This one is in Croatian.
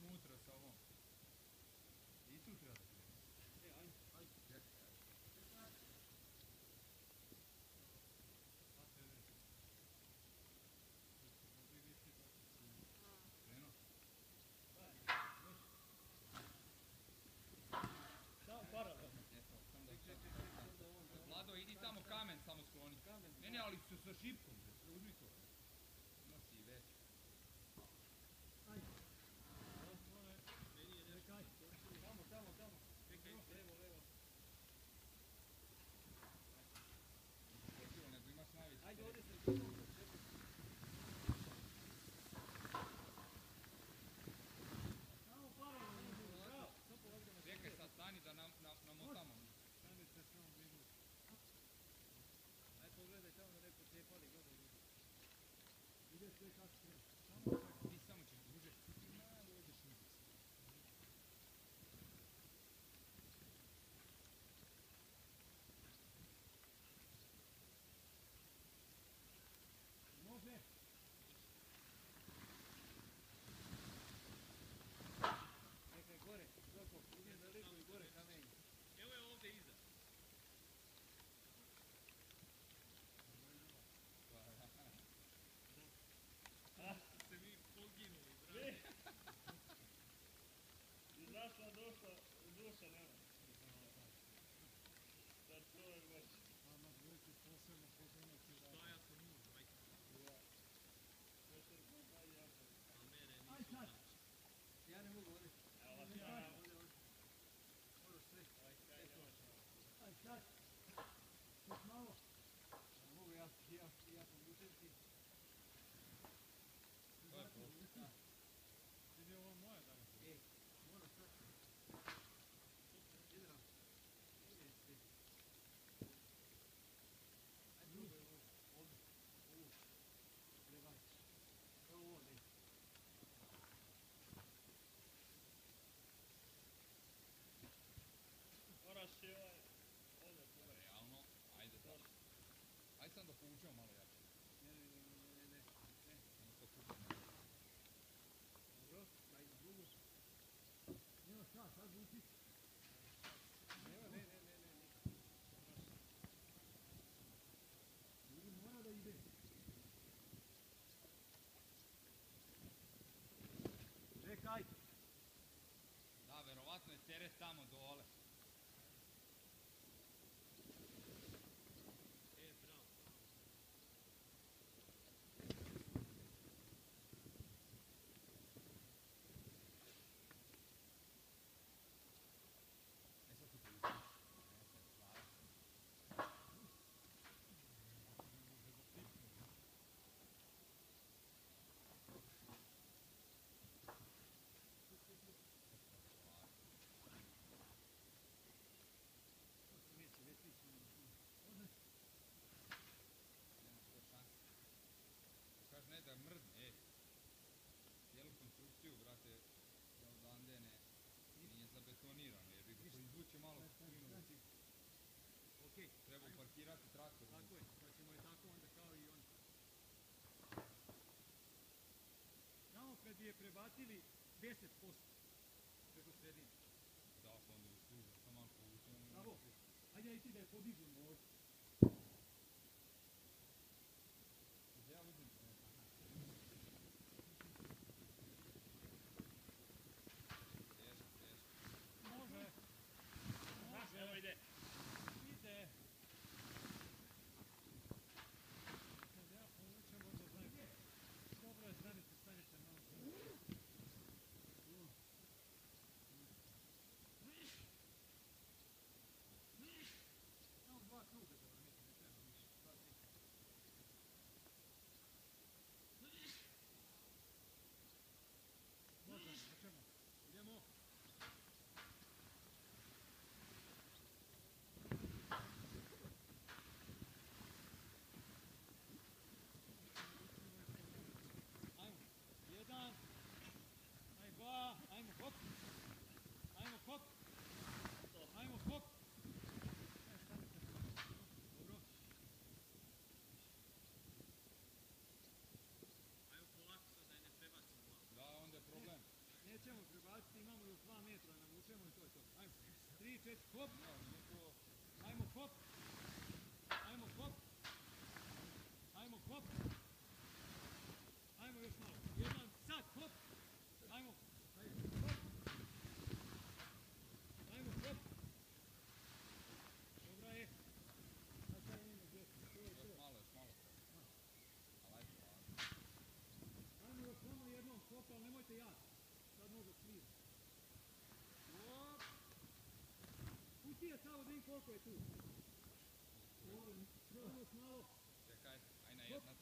unutra sa ovom. I tu treba da krenu. Ajde. Čekaj. Krenuo? Vlado, idi tamo kamen samo skloni. Ne, ali sa šipkom, uzmi to. Nosi već. Ajde. Tamo. Čekaj, levo. Nego imaš najveći. Ajde, ovdje se samo paralelno. Čekaj, sad stani da namotamo. Stanite samo minut. Ajde, pogledaj tamo da ne pocijepali, gledaj ljudi. Ide sve kako treba. Ti samo ćeš duže. Dođeš nizi. Može. Čekaj, gore, Joko, idem daleko i gore kamenje. Evo je ovdje iza. Ste mi poginuli, brate. Izašla duša nema. Sad čovjek baš. Ama dvojke posebno poznati da... Šta ja sam muž, majka? Ja. Petar poznaj jako. A mene nisu Aj sad! Ja ne mogu ovdje. Evo vas ja. Možeš sve. Aj sad! Još malo! Ne mogu, ja sam dušenski. To je to. Vidi ovo moje danas. Moraš sad. Ide nam. Ide svi. Ajde, probaj ovo. Ovdje. Ovu. Trebaj. Evo ovo, ne. Moraš i ovaj. Ovdje, probaj. Realno, ajde sad. Ajde sad da povučemo malo jače. Ne. Samo to kućemo. Dobro, ajde drugu. Evo sad vuci. Ne. Ljudi mora da ide. Čekaj. Da, verovatno je teret tamo dole. Bravo. E sad tu povučemo. Kaži ne da mrdne, cijelu konstrukciju, brate, da odande nije zabetonirano, jer bi ga izvuče malo kućinu da ti Okej, treba parkirati traktor. tako je, pa ćemo je tako onda kao i oni. Tamo kad bi je prebacili 10% preko sredine. Da, pa onda bi služa, samo malo povučemo. Bravo, ajde i ti da je podižemo ovdje. Ja uzim. Može! Evo ide. Ide! Kad ja povučem onda znajte. Dobro je, stanite malo. Samo 2 kruga. možemo prebaciti, imamo još 2 metra, navučemo i to je to. Ajmo, 3, 4, hop, Ja, nije to... ajmo hop, ajmo hop, ajmo hop, ajmo još malo, jedan, sad, hop, ajmo, hop, ajmo hop, dobra je, sad sad imamo djecu, to je to. Još malo treba. Ali ajde, polako. Ajmo još samo jednom hop, ali nemojte jako, sad može svira. Hop, pusti je samo da vidim koliko je tu. Probamo još malo. Čekaj, aj na Hop. jedna